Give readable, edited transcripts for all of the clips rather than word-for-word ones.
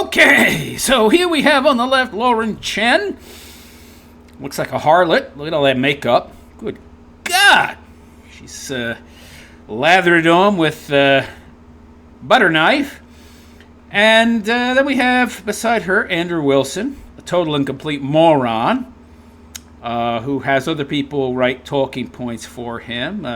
Okay, so here we have on the left Lauren Chen. Looks like a harlot. Look at all that makeup. Good God. She's lathered on with butter knife. And then we have beside her Andrew Wilson, a total and complete moron, who has other people write talking points for him.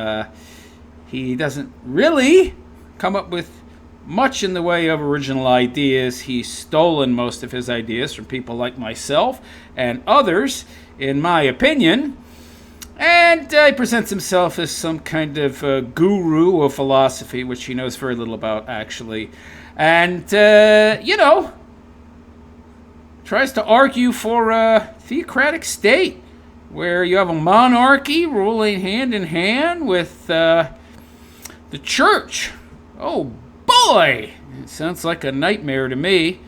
He doesn't really come up with much in the way of original ideas. He's stolen most of his ideas from people like myself and others, in my opinion. And he presents himself as some kind of guru of philosophy, which he knows very little about, actually. And, tries to argue for a theocratic state where you have a monarchy ruling hand in hand with the church. Oh, boy! It sounds like a nightmare to me.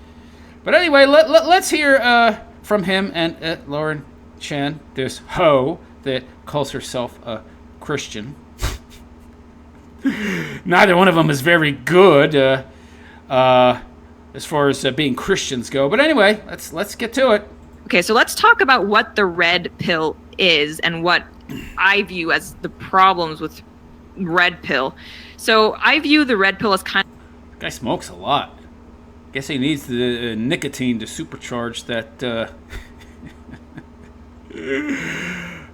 But anyway, let's hear from him and Lauren Chen, this hoe that calls herself a Christian. Neither one of them is very good as far as being Christians go. But anyway, let's get to it. Okay, so let's talk about what the red pill is and what I view as the problems with red pill. So I view the red pill as kind of... The guy smokes a lot. Guess he needs the nicotine to supercharge that...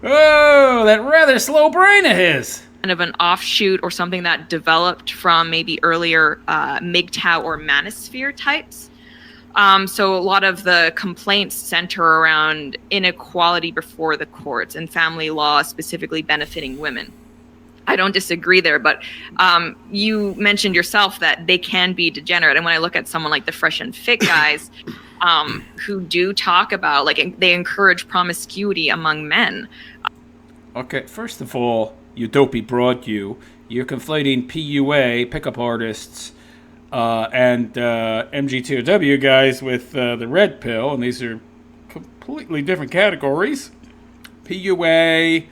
Oh, that rather slow brain of his. Kind of an offshoot or something that developed from maybe earlier MGTOW or manosphere types. So a lot of the complaints center around inequality before the courts and family law specifically benefiting women. I don't disagree there, but you mentioned yourself that they can be degenerate. And when I look at someone like the Fresh and Fit guys, who do talk about, like, they encourage promiscuity among men. Okay, first of all, you dopey broad, you're conflating PUA, pickup artists, and MGTOW guys with the red pill, and these are completely different categories. PUA,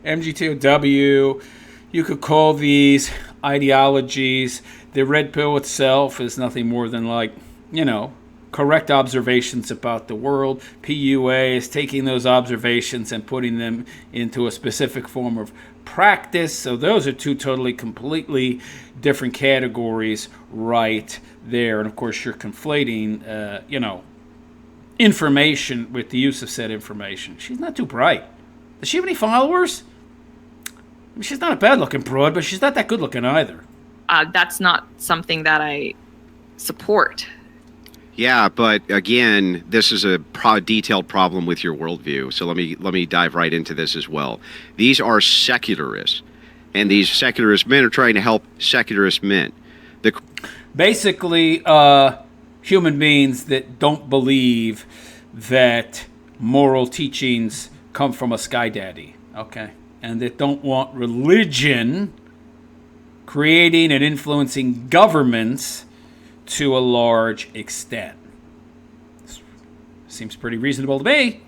MGTOW, you could call these ideologies. The red pill itself is nothing more than correct observations about the world. PUA is taking those observations and putting them into a specific form of practice. So those are two totally, completely different categories right there. And of course, you're conflating, information with the use of said information. She's not too bright. Does she have any followers? I mean, she's not a bad-looking broad, but she's not that good-looking either. That's not something that I support. Yeah, but again, this is a detailed problem with your worldview. So let me dive right into this as well. These are secularists, and these secularist men are trying to help secularist men. Basically, human beings that don't believe that moral teachings come from a sky daddy, okay, and that don't want religion creating and influencing governments to a large extent. Seems pretty reasonable to me.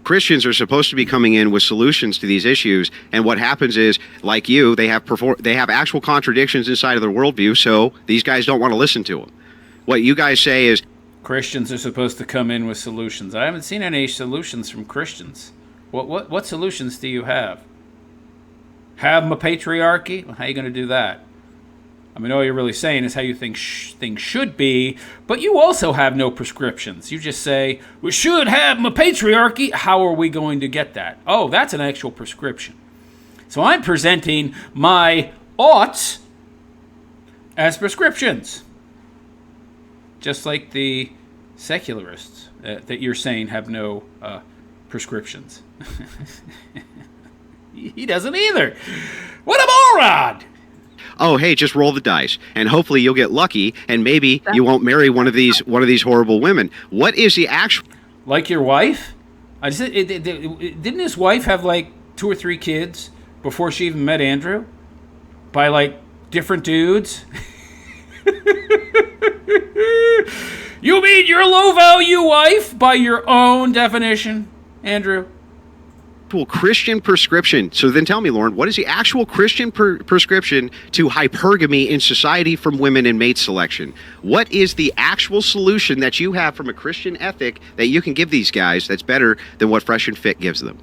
Christians are supposed to be coming in with solutions to these issues, and what happens is, like you, they have actual contradictions inside of their worldview, so these guys don't want to listen to them. What you guys say is Christians are supposed to come in with solutions. I haven't seen any solutions from Christians. What solutions do you have? Have them a patriarchy? Well, how are you going to do that? I mean, all you're really saying is how you think things should be, but you also have no prescriptions. You just say, we should have a patriarchy. How are we going to get that? Oh, that's an actual prescription. So I'm presenting my oughts as prescriptions. Just like the secularists that you're saying have no prescriptions. He doesn't either. What a moron! Oh, hey, just roll the dice, and hopefully you'll get lucky, and maybe you won't marry one of these horrible women. What is the actual... Like your wife? Didn't his wife have like 2 or 3 kids before she even met Andrew? By like different dudes? You mean your low-value wife by your own definition, Andrew? actual Christian prescription? So then tell me, Lauren, what is the actual Christian prescription to hypergamy in society from women and mate selection? What is the actual solution that you have from a Christian ethic that you can give these guys that's better than what Fresh and Fit gives them?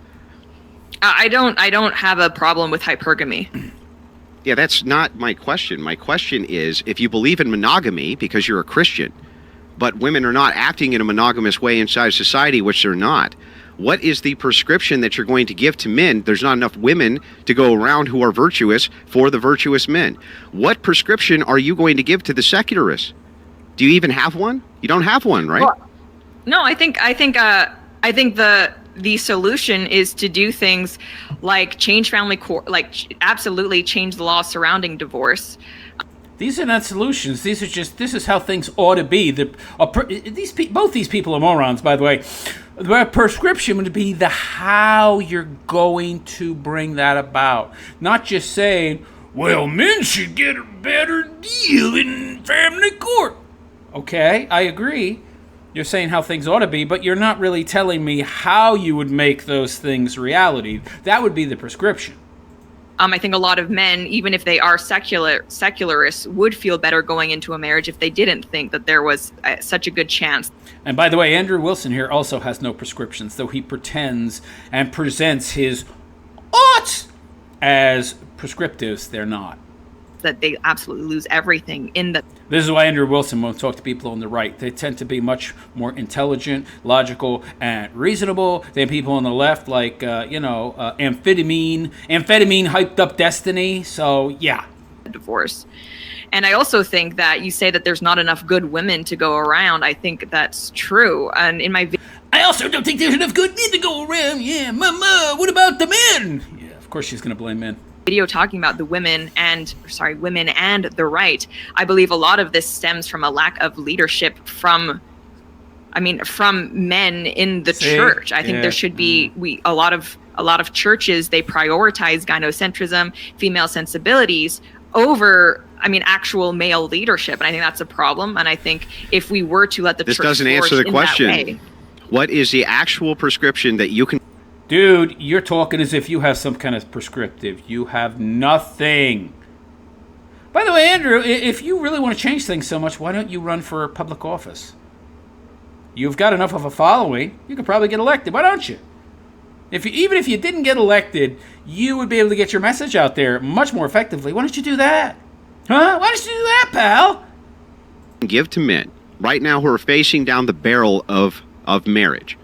I don't have a problem with hypergamy. Yeah, that's not my question. My question is, if you believe in monogamy because you're a Christian, but women are not acting in a monogamous way inside society, which they're not, what is the prescription that you're going to give to men? There's not enough women to go around who are virtuous for the virtuous men. What prescription are you going to give to the secularists? Do you even have one? You don't have one, right? Well, no, I think the solution is to do things like change family court, like absolutely change the law surrounding divorce. These are not solutions. These are just, this is how things ought to be. Both these people are morons, by the way. The prescription would be the how you're going to bring that about. Not just saying, well, men should get a better deal in family court. Okay, I agree. You're saying how things ought to be, but you're not really telling me how you would make those things reality. That would be the prescription. I think a lot of men, even if they are secularists, would feel better going into a marriage if they didn't think that there was such a good chance. And by the way, Andrew Wilson here also has no prescriptions, though he pretends and presents his oughts as prescriptives. They're not. That they absolutely lose everything in the... This is why Andrew Wilson won't talk to people on the right. They tend to be much more intelligent, logical, and reasonable than people on the left, like, amphetamine hyped up destiny. So, yeah. Divorce. And I also think that you say that there's not enough good women to go around. I think that's true. And in my... I also don't think there's enough good men to go around. Yeah, mama, what about the men? Yeah, of course she's going to blame men. Video talking about the women and the right. I believe a lot of this stems from a lack of leadership from men in the church. I think there should be a lot of churches, they prioritize gynocentrism, female sensibilities over actual male leadership, and I think that's a problem. And I think if we were to let the church doesn't answer the question. What is the actual prescription that you can... Dude, you're talking as if you have some kind of prescriptive. You have nothing. By the way, Andrew, if you really want to change things so much, why don't you run for public office? You've got enough of a following. You could probably get elected. Why don't you? Even if you didn't get elected, you would be able to get your message out there much more effectively. Why don't you do that? Huh? Why don't you do that, pal? Give to men right now who are facing down the barrel of marriage.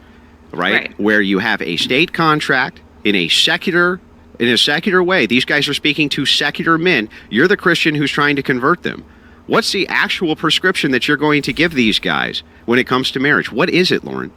Right? Where you have a state contract in a secular way. These guys are speaking to secular men. You're the Christian who's trying to convert them. What's the actual prescription that you're going to give these guys when it comes to marriage? What is it, Lauren?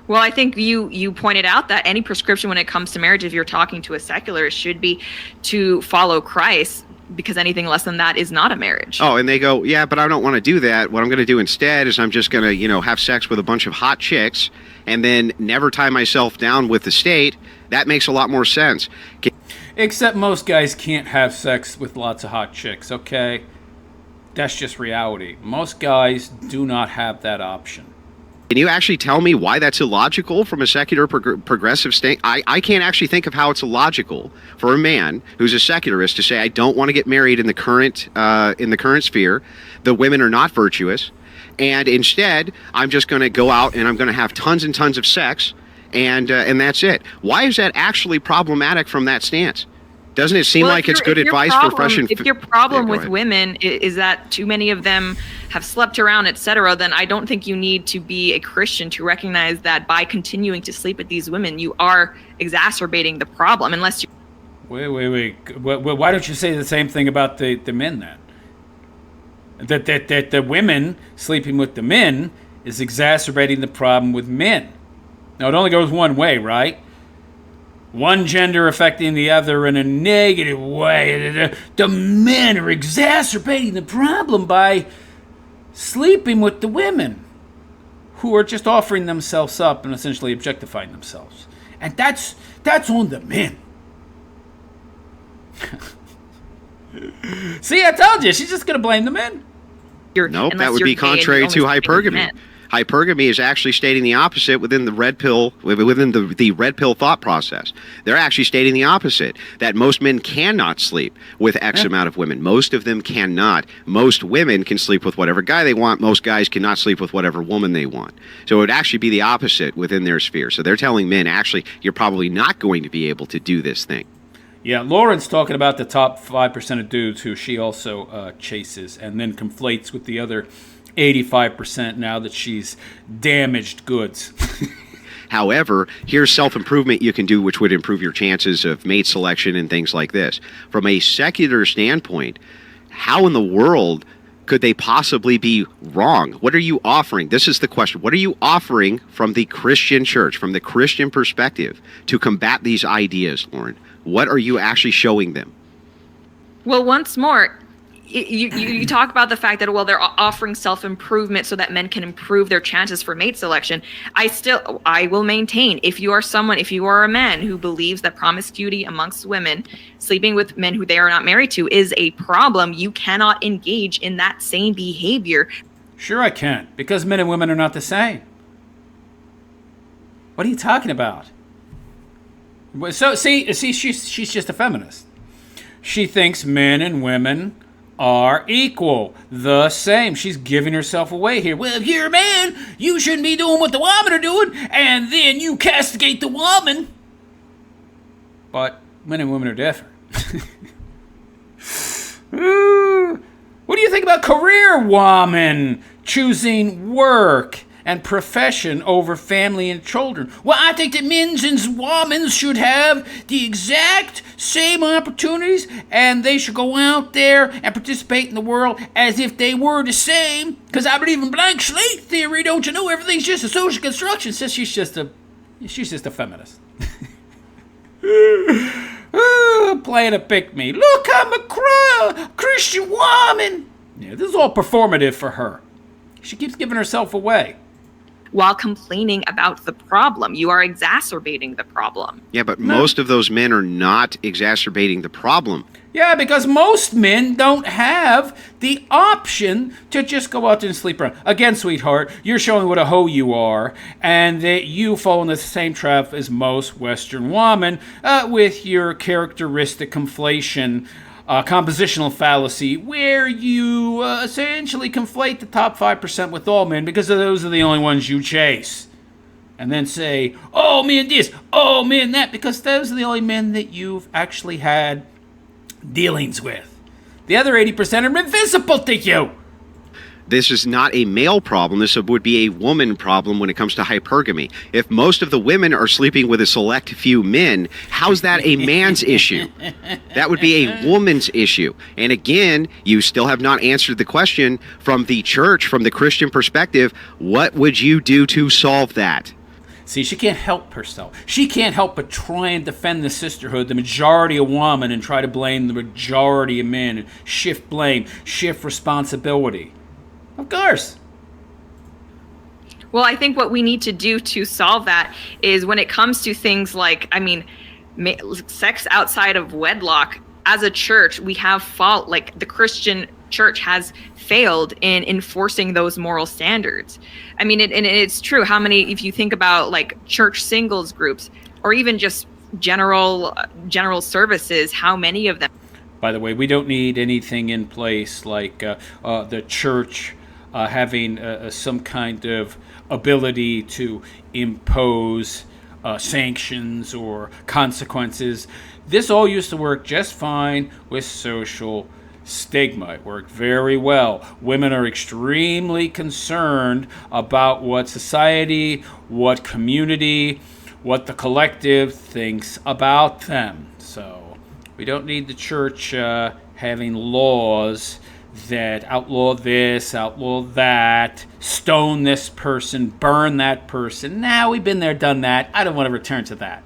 Well, I think you pointed out that any prescription when it comes to marriage, if you're talking to a secularist, should be to follow Christ, because anything less than that is not a marriage. Oh, and they go, yeah, but I don't want to do that. What I'm going to do instead is I'm just going to, have sex with a bunch of hot chicks and then never tie myself down with the state. That makes a lot more sense. Except most guys can't have sex with lots of hot chicks, okay? That's just reality. Most guys do not have that option. Can you actually tell me why that's illogical from a secular progressive state? I can't actually think of how it's illogical for a man who's a secularist to say, I don't want to get married in the current sphere. The women are not virtuous. And instead, I'm just going to go out and I'm going to have tons and tons of sex. And that's it. Why is that actually problematic from that stance? Doesn't it seem like it's good advice for Fresh and... If your problem with women is that too many of them have slept around, etc., then I don't think you need to be a Christian to recognize that by continuing to sleep with these women, you are exacerbating the problem, unless you... Wait. Why don't you say the same thing about the men, then? That the women sleeping with the men is exacerbating the problem with men. Now, it only goes one way, right? One gender affecting the other in a negative way. The men are exacerbating the problem by sleeping with the women who are just offering themselves up and essentially objectifying themselves. And that's on the men. See, I told you, she's just going to blame the men. Nope, that unless would you're be gay and contrary you're to only sleeping with hypergamy. men. Hypergamy is actually stating the opposite within the red pill thought process. They're actually stating the opposite, that most men cannot sleep with X amount of women. Most of them cannot. Most women can sleep with whatever guy they want. Most guys cannot sleep with whatever woman they want. So it would actually be the opposite within their sphere. So they're telling men, actually, you're probably not going to be able to do this thing. Yeah, Lauren's talking about the top 5% of dudes who she also chases and then conflates with the other 85% now that she's damaged goods. However, here's self-improvement you can do which would improve your chances of mate selection and things like this. From a secular standpoint, how in the world could they possibly be wrong? What are you offering? This is the question. What are you offering from the Christian church, from the Christian perspective, to combat these ideas, Lauren? What are you actually showing them? Well, once more, you talk about the fact that, well, they're offering self-improvement so that men can improve their chances for mate selection. I will maintain, if you are a man who believes that promiscuity amongst women, sleeping with men who they are not married to, is a problem, you cannot engage in that same behavior. Sure I can, because men and women are not the same. What are you talking about? So, see, she's just a feminist. She thinks men and women are equal, the same. She's giving herself away here. Well, if you're a man, you shouldn't be doing what the women are doing, and then you castigate the woman. But men and women are different. What do you think about career women choosing work and profession over family and children? Well, I think that men's and women's should have the exact same opportunities, and they should go out there and participate in the world as if they were the same. Because I believe in blank slate theory, don't you know? Everything's just a social construction. Says she's just a feminist. Playing a pick me. Look, I'm a Christian woman. Yeah, this is all performative for her. She keeps giving herself away. While complaining about the problem, you are exacerbating the problem. Yeah, but most of those men are not exacerbating the problem. Yeah, because most men don't have the option to just go out there and sleep around. Again, sweetheart, you're showing what a hoe you are, and that you fall in the same trap as most Western women with your characteristic conflation, compositional fallacy, where you essentially conflate the top 5% with all men because those are the only ones you chase. And then say, oh, men this, oh, men that, because those are the only men that you've actually had dealings with. The other 80% are invisible to you. This is not a male problem. This would be a woman problem when it comes to hypergamy. If most of the women are sleeping with a select few men, how's that a man's issue? That would be a woman's issue. And again, you still have not answered the question from the church, from the Christian perspective. What would you do to solve that? See, she can't help herself. She can't help but try and defend the sisterhood, the majority of women, and try to blame the majority of men, and shift blame, shift responsibility. Of course. Well, I think what we need to do to solve that is when it comes to things like, sex outside of wedlock, as a church, we have fault, like the Christian church has failed in enforcing those moral standards. I mean, and it's true. How many, if you think about like church singles groups, or even just general services, how many of them? By the way, we don't need anything in place like the church having some kind of ability to impose sanctions or consequences. This all used to work just fine with social stigma. It worked very well. Women are extremely concerned about what society, what community, what the collective thinks about them. So we don't need the church having laws that outlaw this, outlaw that, stone this person, burn that person. Now we've been there, done that. I don't want to return to that.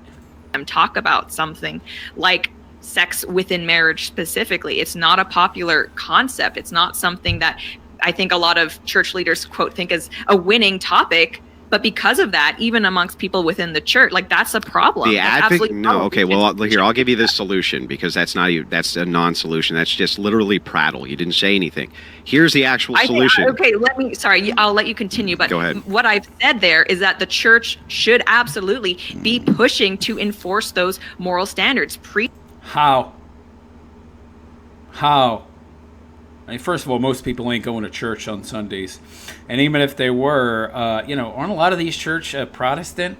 Talk about something like sex within marriage specifically. It's not a popular concept. It's not something that I think a lot of church leaders, quote, think is a winning topic But because of that, even amongst people within the church, like that's a problem. The That's absolutely no, okay. Well, here I'll give you this solution because that's a non-solution. That's just literally prattle. You didn't say anything. Here's the actual solution. I'll let you continue. But go ahead. What I've said there is that the church should absolutely be pushing to enforce those moral standards. How? I mean, first of all, most people ain't going to church on Sundays. And even if they were, aren't a lot of these church Protestant?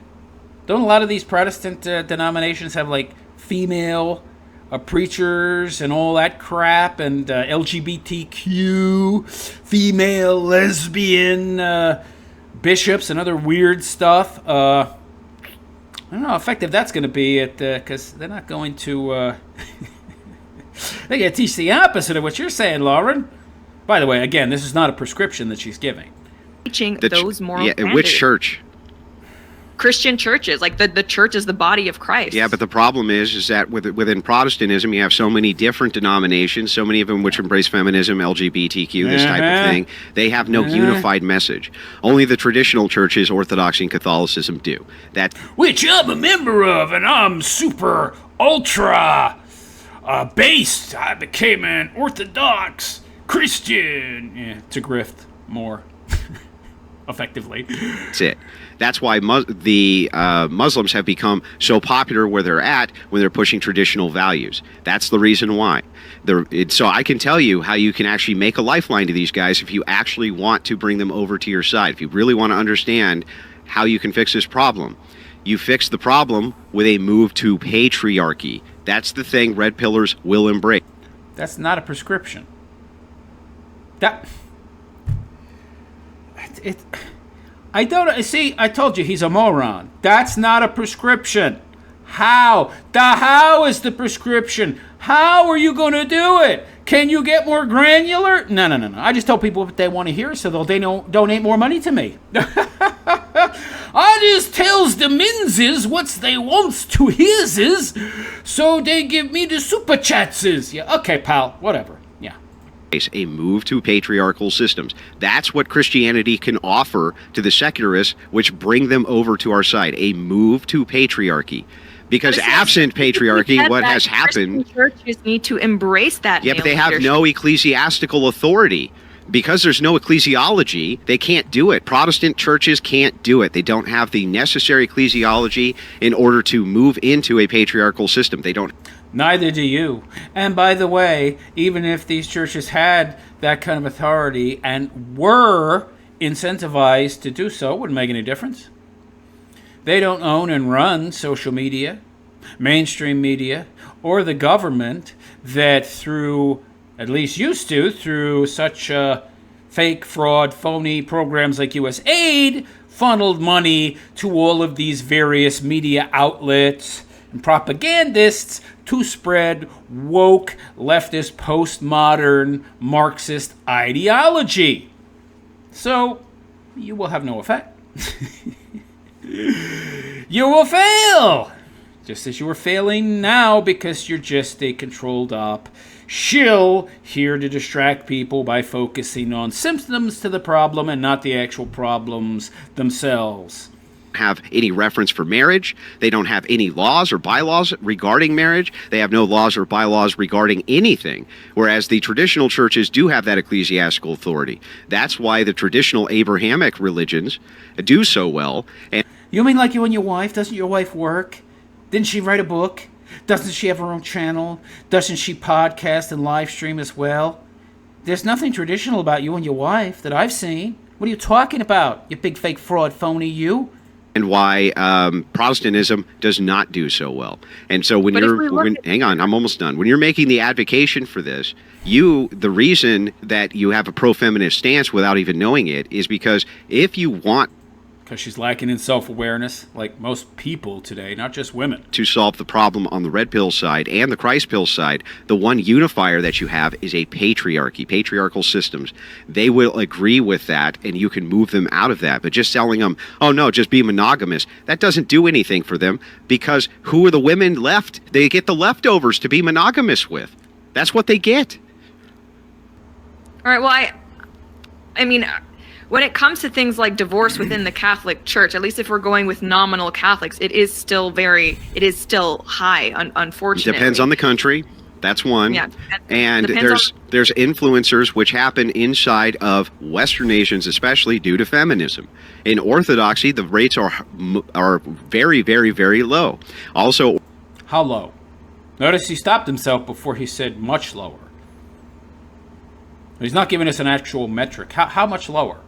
Don't a lot of these Protestant denominations have, like, female preachers and all that crap, and LGBTQ, female, lesbian bishops and other weird stuff? I don't know how effective that's going to be, because they're not going to... They got to teach the opposite of what you're saying, Lauren. By the way, again, this is not a prescription that she's giving. Teaching those moral standards. Which church? Christian churches. Like the church is the body of Christ. Yeah, but the problem is that within Protestantism, you have so many different denominations, so many of them which embrace feminism, LGBTQ, this type of thing. They have no unified message. Only the traditional churches, Orthodoxy and Catholicism, do. Which I'm a member of, and I'm super ultra... based. I became an Orthodox Christian to grift more effectively. That's it. That's why the Muslims have become so popular where they're at when they're pushing traditional values. That's the reason why. So I can tell you how you can actually make a lifeline to these guys if you actually want to bring them over to your side. If you really want to understand how you can fix this problem. You fix the problem with a move to patriarchy. That's the thing red pillars will embrace. That's not a prescription. I don't see. I told you he's a moron. That's not a prescription. How? How is the prescription? How are you going to do it? Can you get more granular? No. I just tell people what they want to hear so they donate more money to me. I just tells the menses what's they wants to hises, so they give me the super chatses. Yeah, okay, pal, whatever. Yeah. A move to patriarchal systems. That's what Christianity can offer to the secularists, which bring them over to our side. A move to patriarchy. Because absent patriarchy, what has happened... Churches need to embrace that. Yeah, but they have no ecclesiastical authority. Because there's no ecclesiology, they can't do it. Protestant churches can't do it. They don't have the necessary ecclesiology in order to move into a patriarchal system. They don't. Neither do you. And by the way, even if these churches had that kind of authority and were incentivized to do so, it wouldn't make any difference. They don't own and run social media, mainstream media, or the government that through... at least used to, through such fake, fraud, phony programs like USAID, funneled money to all of these various media outlets and propagandists to spread woke, leftist, postmodern, Marxist ideology. So, you will have no effect. You will fail! Just as you are failing now because you're just a controlled op shill here to distract people by focusing on symptoms to the problem and not the actual problems themselves. Have any reference for marriage. They don't have any laws or bylaws regarding marriage. They have no laws or bylaws regarding anything, whereas the traditional churches do have that ecclesiastical authority. That's why the traditional Abrahamic religions do so well. And you mean like you and your wife? Doesn't your wife work? Didn't she write a book? Doesn't she have her own channel? Doesn't she podcast and live stream as well? There's nothing traditional about you and your wife that I've seen. What are you talking about, you big fake fraud phony you? And why Protestantism does not do so well. And so hang on, I'm almost done. When you're making the advocation for this, the reason that you have a pro-feminist stance without even knowing it is because if you want... Because she's lacking in self-awareness, like most people today, not just women. To solve the problem on the red pill side and the Christ pill side, the one unifier that you have is a patriarchy, patriarchal systems. They will agree with that, and you can move them out of that. But just telling them, oh no, just be monogamous, that doesn't do anything for them, because who are the women left? They get the leftovers to be monogamous with. That's what they get. All right, well, I mean... when it comes to things like divorce within the Catholic Church, at least if we're going with nominal Catholics, it is still high, unfortunately. Depends on the country. That's one. Yeah, and there's influencers which happen inside of Western nations, especially due to feminism. In Orthodoxy, the rates are very, very, very low. Also, how low? Notice he stopped himself before he said much lower. He's not giving us an actual metric. How much lower?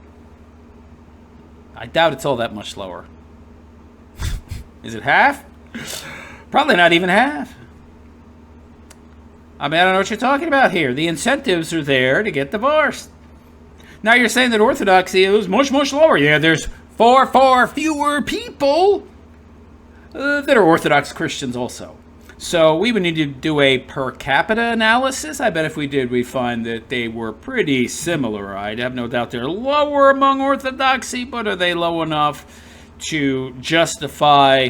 I doubt it's all that much lower. Is it half? Probably not even half. I mean, I don't know what you're talking about here. The incentives are there to get divorced. Now you're saying that Orthodoxy is much, much lower. Yeah, there's far fewer people that are Orthodox Christians also. So we would need to do a per capita analysis. I bet if we did, we'd find that they were pretty similar. I'd have no doubt they're lower among Orthodoxy, but are they low enough to justify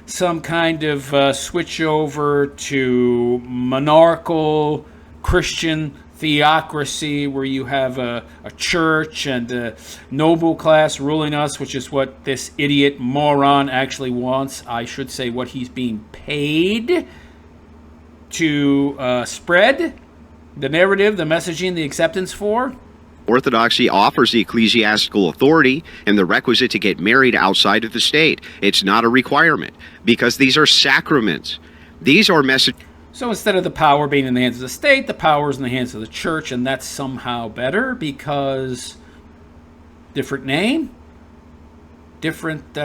some kind of switch over to monarchical Christian theocracy where you have a church and a noble class ruling us, which is what this idiot moron actually wants. I should say what he's being paid to spread the narrative, the messaging, the acceptance for. Orthodoxy offers the ecclesiastical authority and the requisite to get married outside of the state. It's not a requirement because these are sacraments. These are messages. So instead of the power being in the hands of the state, the power is in the hands of the church, and that's somehow better because different name, different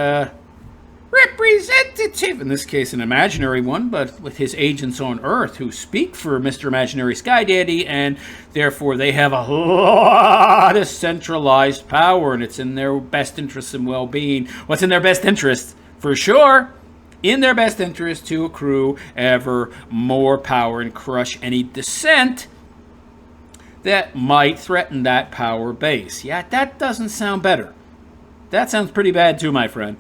representative, in this case an imaginary one, but with his agents on Earth who speak for Mr. Imaginary Sky Daddy, and therefore they have a lot of centralized power, and it's in their best interest and well-being. What's in their best interest? For sure, in their best interest to accrue ever more power and crush any dissent that might threaten that power base. Yeah, that doesn't sound better. That sounds pretty bad too, my friend.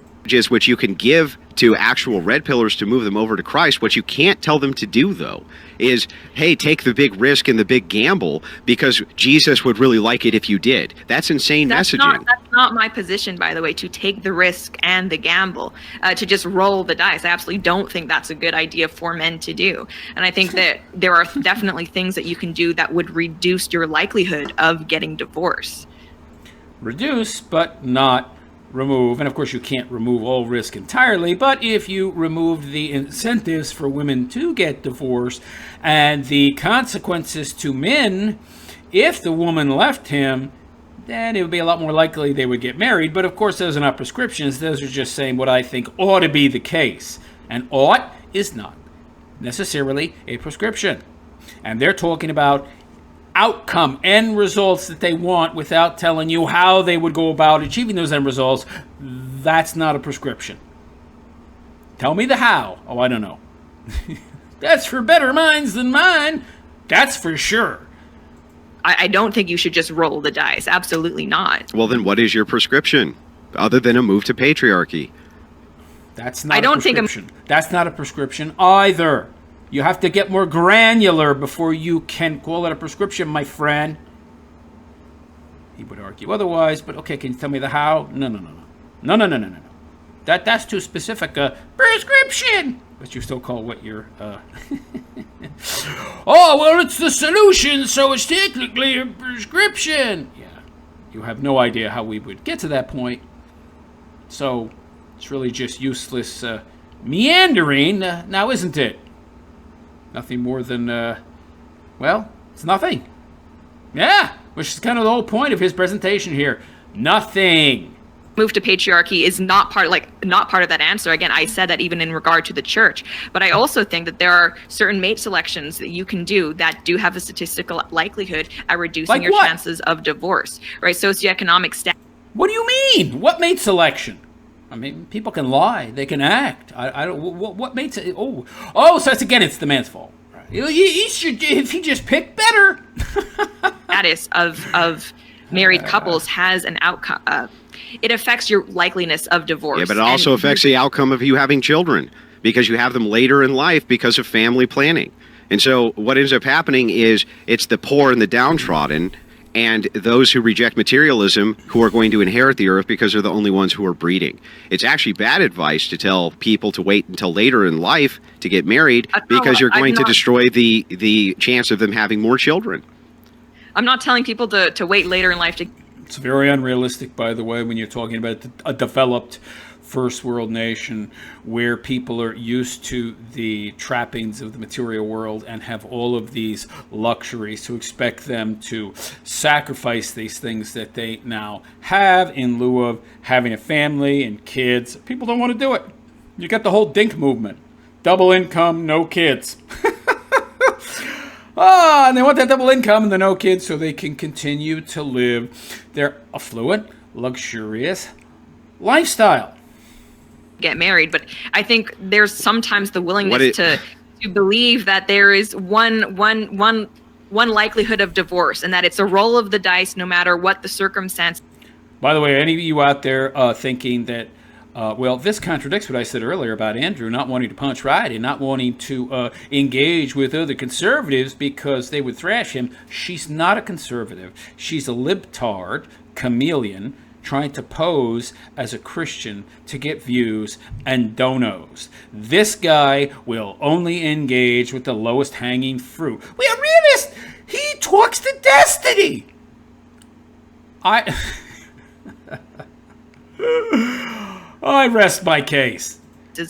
Which you can give to actual red pillars to move them over to Christ. What you can't tell them to do, though, is, hey, take the big risk and the big gamble because Jesus would really like it if you did. That's insane messaging. That's not my position, by the way, to take the risk and the gamble, to just roll the dice. I absolutely don't think that's a good idea for men to do. And I think that there are definitely things that you can do that would reduce your likelihood of getting divorced. Reduce, but not remove. And of course you can't remove all risk entirely, but if you removed the incentives for women to get divorced and the consequences to men if the woman left him, then it would be a lot more likely they would get married. But of course those are not prescriptions. Those are just saying what I think ought to be the case, and ought is not necessarily a prescription. And they're talking about outcome, end results that they want without telling you how they would go about achieving those end results. That's not a prescription. Tell me the how. Oh, I don't know. That's for better minds than mine. That's for sure. I don't think you should just roll the dice. Absolutely not. Well, then what is your prescription other than a move to patriarchy? That's not a prescription. That's not a prescription either. You have to get more granular before you can call it a prescription, my friend. He would argue otherwise, but okay, can you tell me the how? No. That's too specific. Prescription! But you still call what your, Oh, well, it's the solution, so it's technically a prescription. Yeah, you have no idea how we would get to that point. So, it's really just useless meandering, now isn't it? Nothing more than, well, it's nothing. Yeah, which is kind of the whole point of his presentation here. Nothing. Move to patriarchy is not part of that answer. Again, I said that even in regard to the church. But I also think that there are certain mate selections that you can do that do have a statistical likelihood at reducing like your what? chances of divorce, right? Socioeconomic status. What do you mean? What mate selection? I mean, people can lie. They can act. I don't. What makes it? Oh. So it's the man's fault. He should. If he just picked better. Status of married couples has an outcome. It affects your likeliness of divorce. Yeah, but it also affects the outcome of you having children because you have them later in life because of family planning. And so what ends up happening is it's the poor and the downtrodden and those who reject materialism who are going to inherit the earth because they're the only ones who are breeding. It's actually bad advice to tell people to wait until later in life to get married because you're going to destroy the chance of them having more children. I'm not telling people to wait later in life to... It's very unrealistic, by the way, when you're talking about a developed first world nation where people are used to the trappings of the material world and have all of these luxuries, to expect them to sacrifice these things that they now have in lieu of having a family and kids. People don't want to do it. You got the whole DINK movement. Double income, no kids. And they want that double income and the no kids so they can continue to live their affluent, luxurious lifestyle. Get married, but I think there's sometimes the willingness to believe that there is one likelihood of divorce, and that it's a roll of the dice no matter what the circumstance. By the way, any of you out there thinking that well, this contradicts what I said earlier about Andrew not wanting to punch right and not wanting to engage with other conservatives because they would thrash him. She's not a conservative. She's a libtard, chameleon, trying to pose as a Christian to get views and donos. This guy will only engage with the lowest hanging fruit. We are realists. He talks to destiny. I rest my case.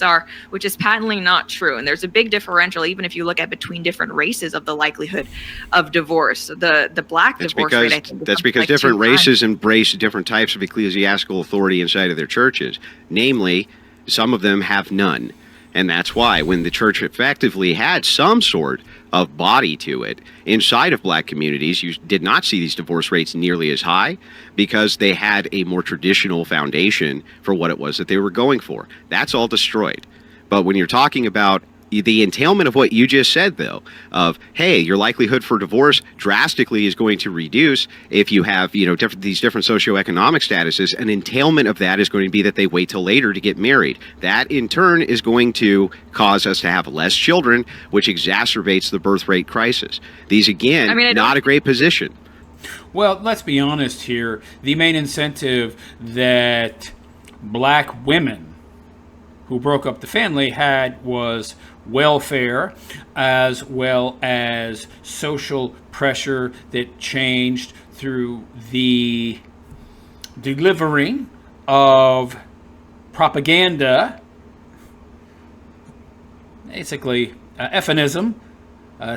Are, which is patently not true. And there's a big differential, even if you look at between different races, of the likelihood of divorce. The black divorce rate, I think, that's because different races embrace different types of ecclesiastical authority inside of their churches. Namely, some of them have none. And that's why when the church effectively had some sort of body to it inside of black communities, you did not see these divorce rates nearly as high because they had a more traditional foundation for what it was that they were going for. That's all destroyed. But when you're talking about the entailment of what you just said, though, of, hey, your likelihood for divorce drastically is going to reduce if you have, these different socioeconomic statuses. An entailment of that is going to be that they wait till later to get married. That, in turn, is going to cause us to have less children, which exacerbates the birth rate crisis. These, again, not a great position. Well, let's be honest here. The main incentive that black women who broke up the family had was welfare, as well as social pressure that changed through the delivering of propaganda, basically euphemism,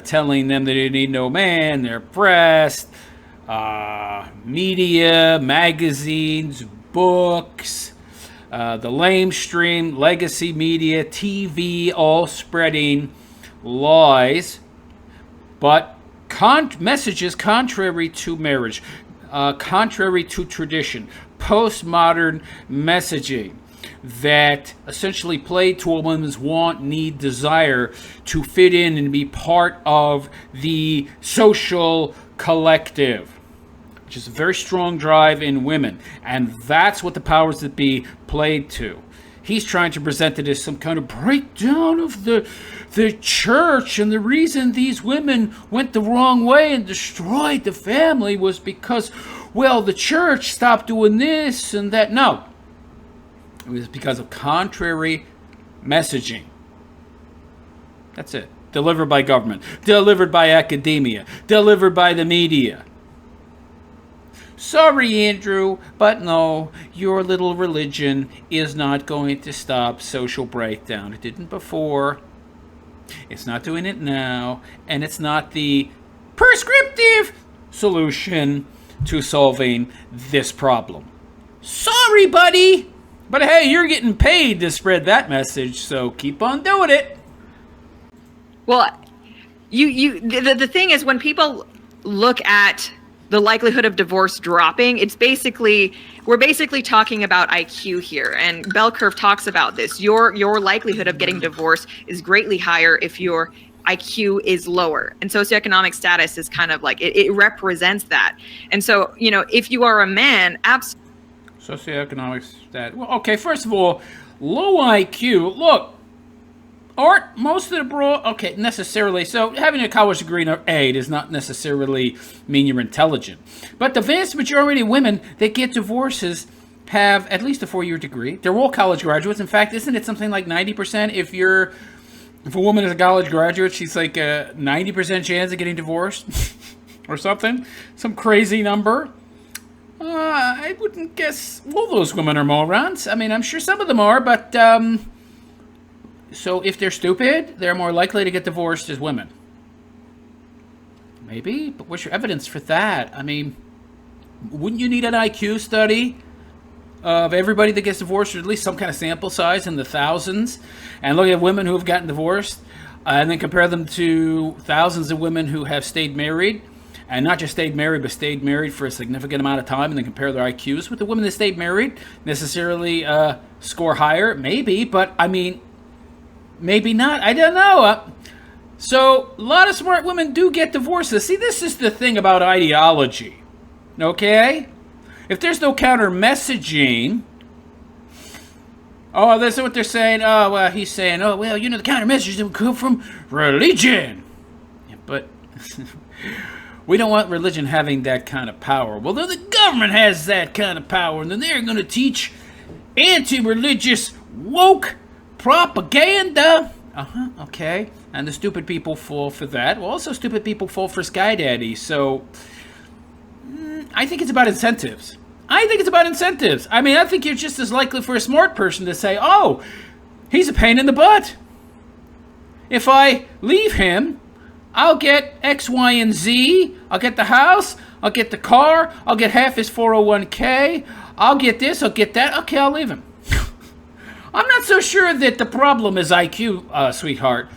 telling them that they need no man, they're oppressed, media, magazines, books, the lamestream, legacy media, TV, all spreading lies, but messages contrary to marriage, contrary to tradition, postmodern messaging that essentially played to a woman's want, need, desire to fit in and be part of the social collective, which is a very strong drive in women. And that's what the powers that be played to. He's trying to present it as some kind of breakdown of the church, and the reason these women went the wrong way and destroyed the family was because, well, the church stopped doing this and that. No. It was because of contrary messaging. That's it. Delivered by government, delivered by academia, delivered by the media. Sorry, Andrew, but no, your little religion is not going to stop social breakdown. It didn't before. It's not doing it now. And it's not the prescriptive solution to solving this problem. Sorry, buddy. But hey, you're getting paid to spread that message, so keep on doing it. Well, the thing is, when people look at the likelihood of divorce dropping, we're basically talking about IQ here, and bell curve talks about this. Your likelihood of getting divorced is greatly higher if your IQ is lower, and socioeconomic status is kind of like it represents that. And so, if you are a man, socioeconomic status. Well, okay, first of all, low IQ. Look, aren't most of the broad, okay, necessarily, so having a college degree in A does not necessarily mean you're intelligent. But the vast majority of women that get divorces have at least a 4-year degree. They're all college graduates. In fact, isn't it something like 90% if a woman is a college graduate, she's like a 90% chance of getting divorced or something? Some crazy number. I wouldn't guess all those women are morons. I mean, I'm sure some of them are, but so if they're stupid, they're more likely to get divorced as women. Maybe, but what's your evidence for that? I mean, wouldn't you need an IQ study of everybody that gets divorced, or at least some kind of sample size in the thousands, and look at women who have gotten divorced, and then compare them to thousands of women who have stayed married, and not just stayed married, but stayed married for a significant amount of time, and then compare their IQs with the women that stayed married, necessarily score higher? Maybe, but I mean, maybe not. I don't know. So a lot of smart women do get divorces. See, this is the thing about ideology, okay? If there's no counter messaging, oh, that's what they're saying. Oh, well, he's saying, oh, well, the counter messaging would come from religion. Yeah, but we don't want religion having that kind of power. Well, then the government has that kind of power, and then they're going to teach anti-religious woke propaganda. Okay. And the stupid people fall for that. Well, also stupid people fall for Sky Daddy. So I think it's about incentives. I mean, I think you're just as likely for a smart person to say, oh, he's a pain in the butt. If I leave him, I'll get X, Y, and Z. I'll get the house. I'll get the car. I'll get half his 401k. I'll get this. I'll get that. Okay, I'll leave him. I'm not so sure that the problem is IQ, sweetheart.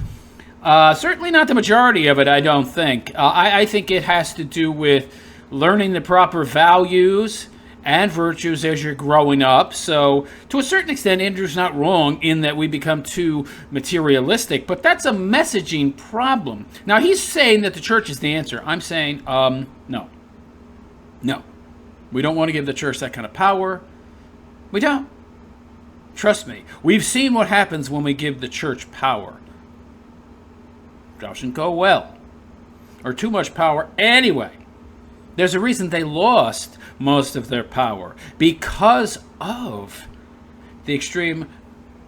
Certainly not the majority of it, I don't think. I think it has to do with learning the proper values and virtues as you're growing up. So, to a certain extent, Andrew's not wrong in that we become too materialistic, but that's a messaging problem. Now, he's saying that the church is the answer. I'm saying, no. No. We don't want to give the church that kind of power. We don't. Trust me. We've seen what happens when we give the church power. It doesn't go well. Or too much power anyway. There's a reason they lost most of their power, because of the extreme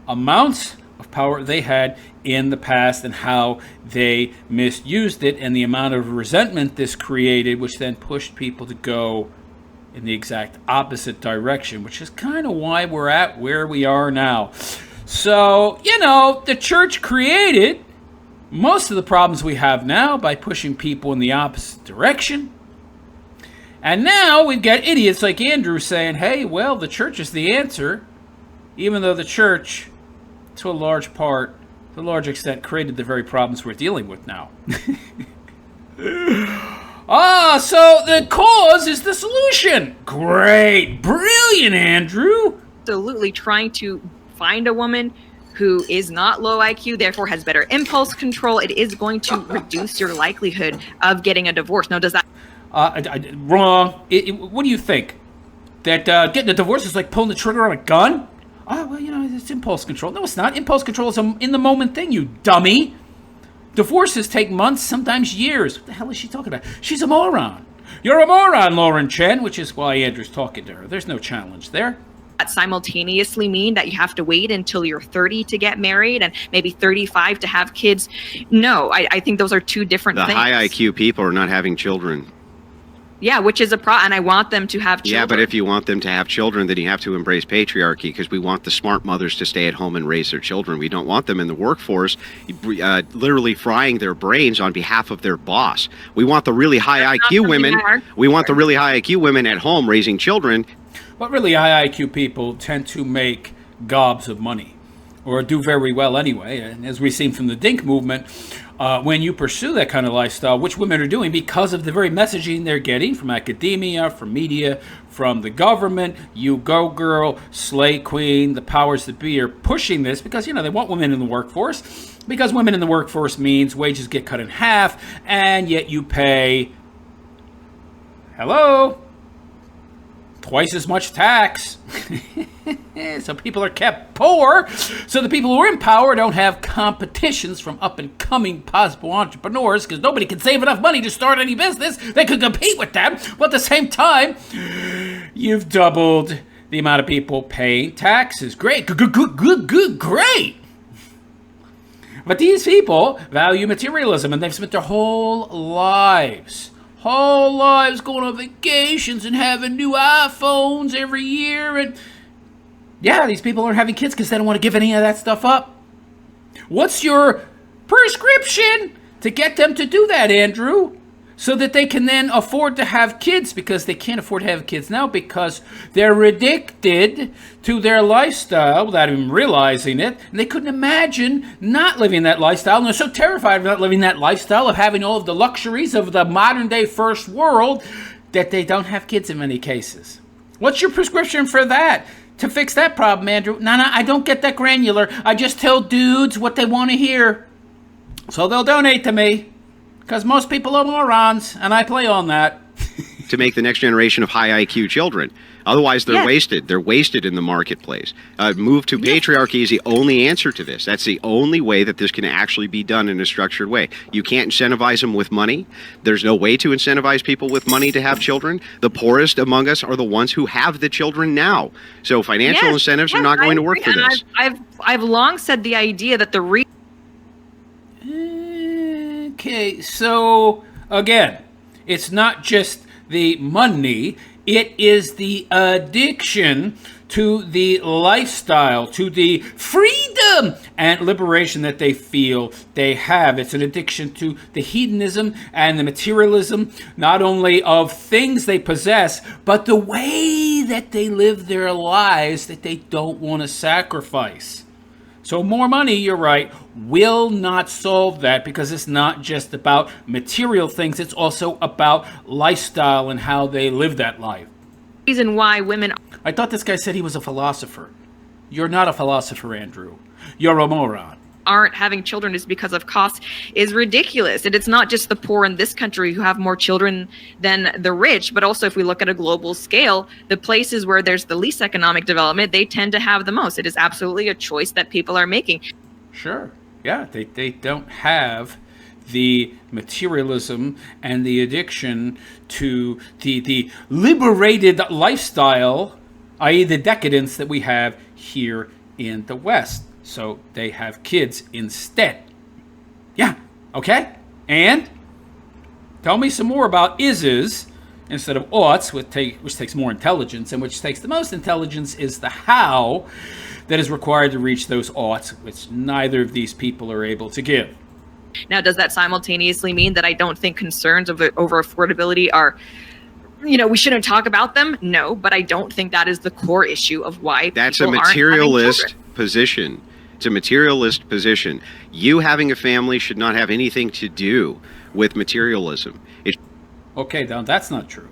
amounts of power they had in the past and how they misused it, and the amount of resentment this created, which then pushed people to go in the exact opposite direction, which is kind of why we're at where we are now. So, the church created most of the problems we have now by pushing people in the opposite direction. And now we've got idiots like Andrew saying, hey, well, the church is the answer, even though the church, to a large extent, created the very problems we're dealing with now. So the cause is the solution. Great. Brilliant, Andrew. Absolutely trying to find a woman who is not low IQ, therefore has better impulse control. It is going to reduce your likelihood of getting a divorce. Now, does that... wrong. What do you think? That getting a divorce is like pulling the trigger on a gun? Oh, well, it's impulse control. No, it's not. Impulse control is an in-the-moment thing, you dummy. Divorces take months, sometimes years. What the hell is she talking about? She's a moron. You're a moron, Lauren Chen, which is why Andrew's talking to her. There's no challenge there. That simultaneously mean that you have to wait until you're 30 to get married and maybe 35 to have kids? No, I think those are two different things. The high IQ people are not having children. Yeah, which is a problem, and I want them to have children. Yeah, but if you want them to have children, then you have to embrace patriarchy, because we want the smart mothers to stay at home and raise their children. We don't want them in the workforce literally frying their brains on behalf of their boss. We want the really high IQ women. We want the really high IQ women at home raising children. But really high IQ people tend to make gobs of money, or do very well anyway. And as we've seen from the Dink movement, when you pursue that kind of lifestyle, which women are doing because of the very messaging they're getting from academia, from media, from the government, you go girl, slay queen, the powers that be are pushing this because, they want women in the workforce. Because women in the workforce means wages get cut in half, and yet you pay, twice as much tax. So so people are kept poor, so the people who are in power don't have competitions from up-and-coming possible entrepreneurs, because nobody can save enough money to start any business that could compete with them. But at the same time, you've doubled the amount of people paying taxes. Great, good, great. But these people value materialism, and they've spent their whole lives going on vacations and having new iPhones every year. And yeah, these people aren't having kids because they don't want to give any of that stuff up. What's your prescription to get them to do that, Andrew? So that they can then afford to have kids, because they can't afford to have kids now because they're addicted to their lifestyle without even realizing it. And they couldn't imagine not living that lifestyle. And they're so terrified of not living that lifestyle, of having all of the luxuries of the modern day first world, that they don't have kids in many cases. What's your prescription for that? To fix that problem, Andrew? No, I don't get that granular. I just tell dudes what they want to hear. So they'll donate to me. Because most people are morons, and I play on that. To make the next generation of high IQ children. Otherwise, they're wasted. They're wasted in the marketplace. Move to patriarchy is the only answer to this. That's the only way that this can actually be done in a structured way. You can't incentivize them with money. There's no way to incentivize people with money to have children. The poorest among us are the ones who have the children now. So financial incentives are not going to work for this. I've long said the idea that the Okay, so again, it's not just the money, it is the addiction to the lifestyle, to the freedom and liberation that they feel they have. It's an addiction to the hedonism and the materialism, not only of things they possess, but the way that they live their lives that they don't want to sacrifice. So more money, you're right, will not solve that, because it's not just about material things. It's also about lifestyle and how they live that life. Reason why women... I thought this guy said he was a philosopher. You're not a philosopher, Andrew. You're a moron. Aren't having children is because of cost is ridiculous. And it's not just the poor in this country who have more children than the rich, but also if we look at a global scale, the places where there's the least economic development, they tend to have the most. It is absolutely a choice that people are making. Sure. Yeah, they don't have the materialism and the addiction to the liberated lifestyle, i.e. the decadence that we have here in the West. So they have kids instead. Yeah, okay? And tell me some more about is's instead of oughts, which takes more intelligence, and which takes the most intelligence is the how that is required to reach those oughts, which neither of these people are able to give. Now, does that simultaneously mean that I don't think concerns over affordability are, we shouldn't talk about them? No, but I don't think that is the core issue of why that's a people materialist position. It's a materialist position. You having a family should not have anything to do with materialism. Okay, now that's not true.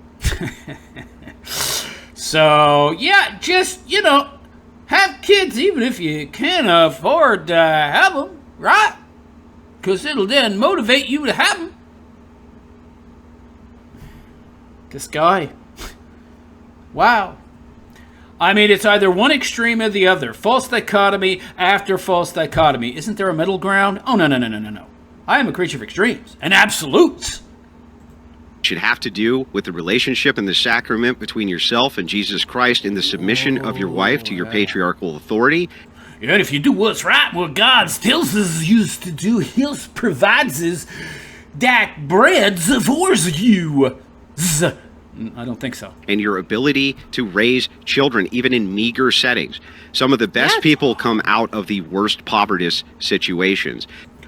So, yeah, just, have kids even if you can't afford to have them, right? Because it'll then motivate you to have them. This guy. Wow. I mean, it's either one extreme or the other. False dichotomy after false dichotomy. Isn't there a middle ground? Oh, no. I am a creature of extremes and absolutes. Should have to do with the relationship and the sacrament between yourself and Jesus Christ and the submission of your wife to your patriarchal authority. And if you do what's right, what God tells us used to do, He provides us that bread for you. I don't think so. And your ability to raise children, even in meager settings. Some of the best people come out of the worst poverty situations.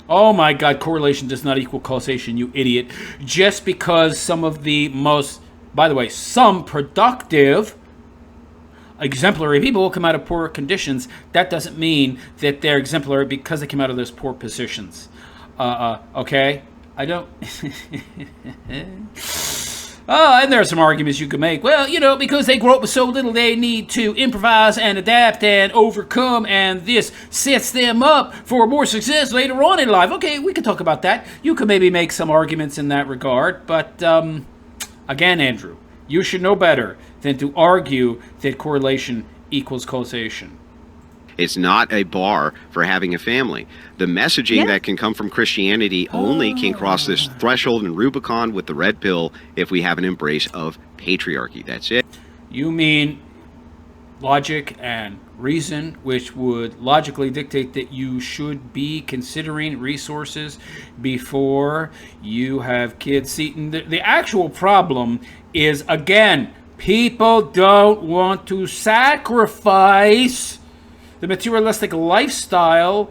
Oh my God, correlation does not equal causation, you idiot. Just because some of the most, by the way, some productive, exemplary people will come out of poor conditions, that doesn't mean that they're exemplary because they came out of those poor positions. Okay? I don't... and there are some arguments you could make. Well, because they grow up with so little, they need to improvise and adapt and overcome, and this sets them up for more success later on in life. Okay, we could talk about that. You could maybe make some arguments in that regard. But, again, Andrew, you should know better than to argue that correlation equals causation. It's not a bar for having a family. The messaging that can come from Christianity only can cross this threshold and Rubicon with the red pill if we have an embrace of patriarchy. That's it. You mean logic and reason, which would logically dictate that you should be considering resources before you have kids. See, the actual problem is, again, people don't want to sacrifice the materialistic lifestyle,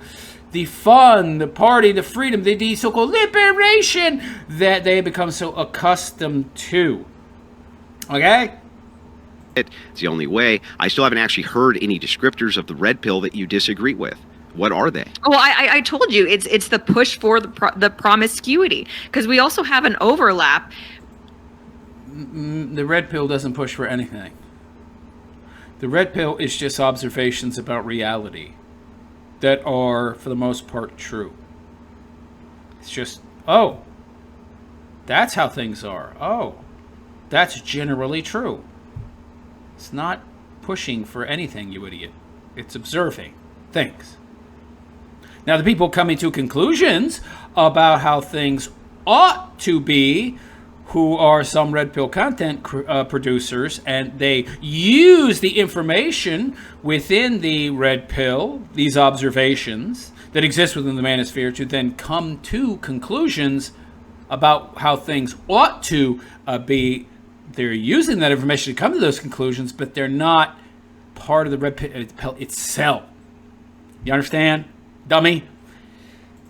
the fun, the party, the freedom, the so-called liberation that they become so accustomed to. Okay? It's the only way. I still haven't actually heard any descriptors of the red pill that you disagree with. What are they? Well, I told you it's the push for the promiscuity, because we also have an overlap. The red pill doesn't push for anything. The red pill is just observations about reality that are, for the most part, true. It's just, oh, that's how things are. Oh, that's generally true. It's not pushing for anything, you idiot. It's observing things. Now, the people coming to conclusions about how things ought to be, who are some red pill content producers, and they use the information within the red pill, these observations that exist within the manosphere, to then come to conclusions about how things ought to be. They're using that information to come to those conclusions, but they're not part of the red pill itself. You understand, dummy?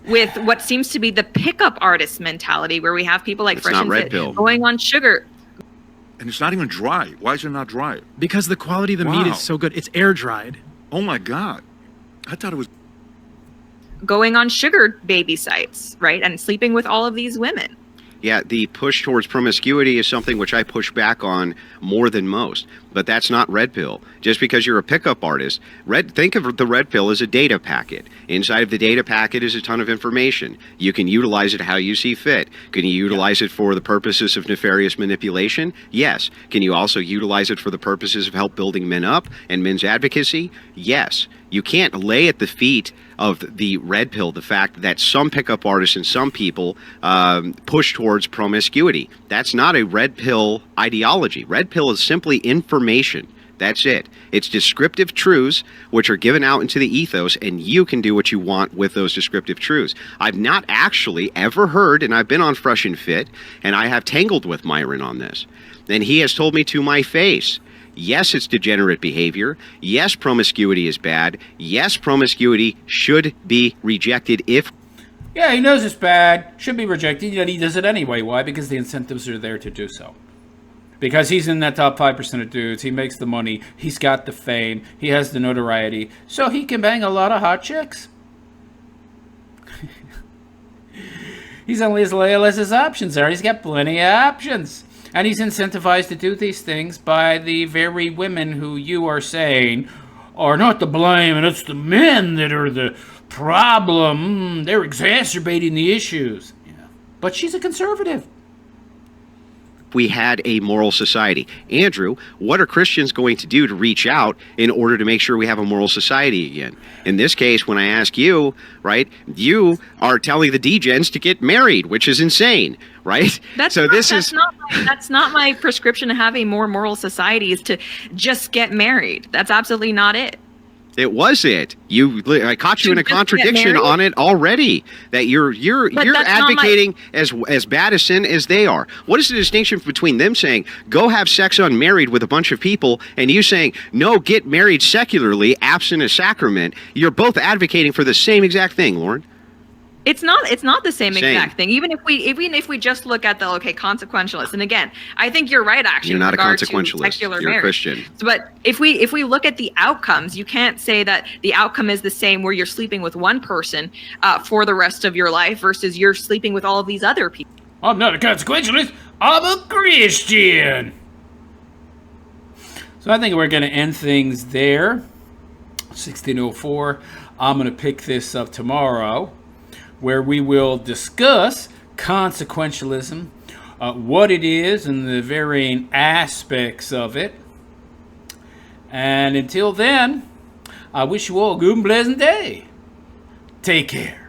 With what seems to be the pickup artist mentality, where we have people like Fresh and Fit going on sugar. And it's not even dry. Why is it not dry? Because the quality of the meat is so good. It's air dried. Oh my God. I thought it was going on sugar baby sites, right? And sleeping with all of these women. Yeah, the push towards promiscuity is something which I push back on more than most. But that's not red pill. Just because you're a pickup artist, think of the red pill as a data packet. Inside of the data packet is a ton of information. You can utilize it how you see fit. Can you utilize it for the purposes of nefarious manipulation? Yes. Can you also utilize it for the purposes of help building men up and men's advocacy? Yes. You can't lay at the feet of the red pill the fact that some pickup artists and some people push towards promiscuity. That's not a red pill ideology. Red pill is simply information. That's it. It's descriptive truths which are given out into the ethos, and you can do what you want with those descriptive truths. I've not actually ever heard, and I've been on Fresh and Fit, and I have tangled with Myron on this, and he has told me to my face, yes, it's degenerate behavior. Yes, promiscuity is bad. Yes, promiscuity should be rejected if... Yeah, he knows it's bad, should be rejected, yet he does it anyway. Why? Because the incentives are there to do so. Because he's in that top 5% of dudes, he makes the money, he's got the fame, he has the notoriety, so he can bang a lot of hot chicks. He's only as loyal as his options are. He's got plenty of options. And he's incentivized to do these things by the very women who you are saying are not to blame, and it's the men that are the problem. They're exacerbating the issues. Yeah. But she's a conservative. We had a moral society. Andrew, what are Christians going to do to reach out in order to make sure we have a moral society again? In this case, when I ask you, right, you are telling the degens to get married, which is insane, right? That's not my prescription to have a more moral society, is to just get married. That's absolutely not it. It was it. I caught you in a contradiction on it already. That you're advocating as bad a sin as they are. What is the distinction between them saying go have sex unmarried with a bunch of people and you saying no, get married secularly, absent a sacrament? You're both advocating for the same exact thing, Lauren. It's not the same exact thing. Even if we just look at the consequentialist, and again, I think you're right. Actually, you're not a consequentialist. You're a Christian. But if we look at the outcomes, you can't say that the outcome is the same where you're sleeping with one person for the rest of your life versus you're sleeping with all of these other people. I'm not a consequentialist. I'm a Christian. So I think we're going to end things there. 1604. I'm going to pick this up tomorrow, where we will discuss consequentialism, what it is and the varying aspects of it. And until then, I wish you all a good and pleasant day. Take care.